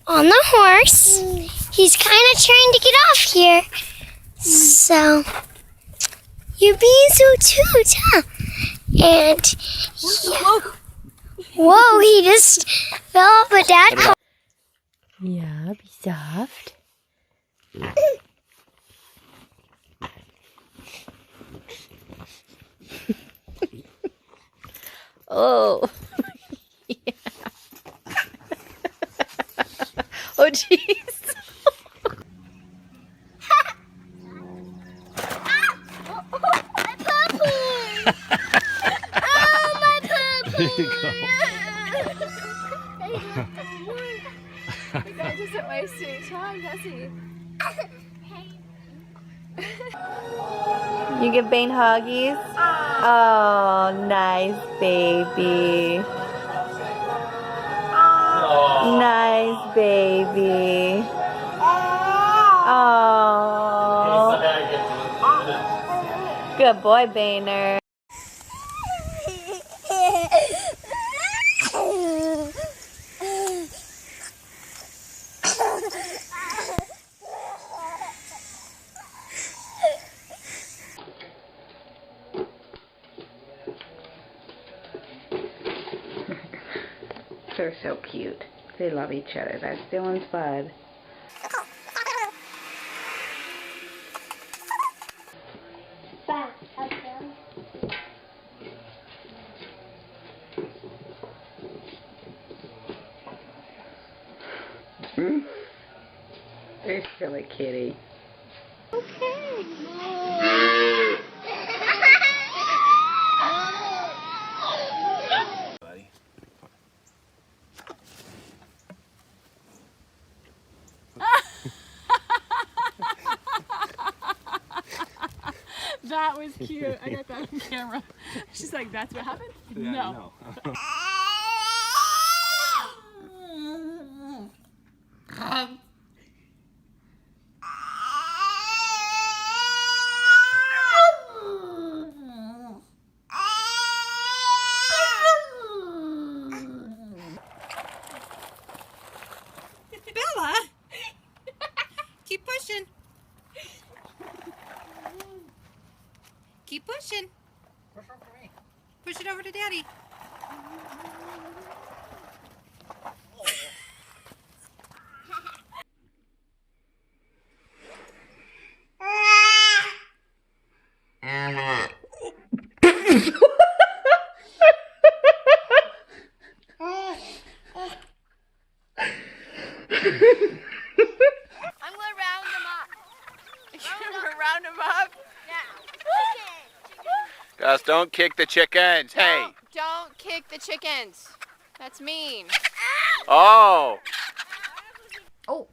on the horse. He's kind of trying to get off here. So, you're being so cute, huh? And, whoa, he just fell off, but Dad called. Yeah, be soft. Oh. Yeah. Oh, jeez. There you go. The guy doesn't waste any time, does he? You give Bane huggies? Oh, nice baby. Nice baby. Oh. Good boy, Baner. They're so cute. They love each other. That's Dylan's bud. There's silly kitty. Okay. That was cute. I got that on camera. She's like, that's what happened? Yeah, No. Bella! Keep pushing. Keep pushing. Push it over to Daddy. I'm gonna round them up. Round him up. Gus, don't kick the chickens. Hey. Don't kick the chickens. That's mean. Oh. Oh.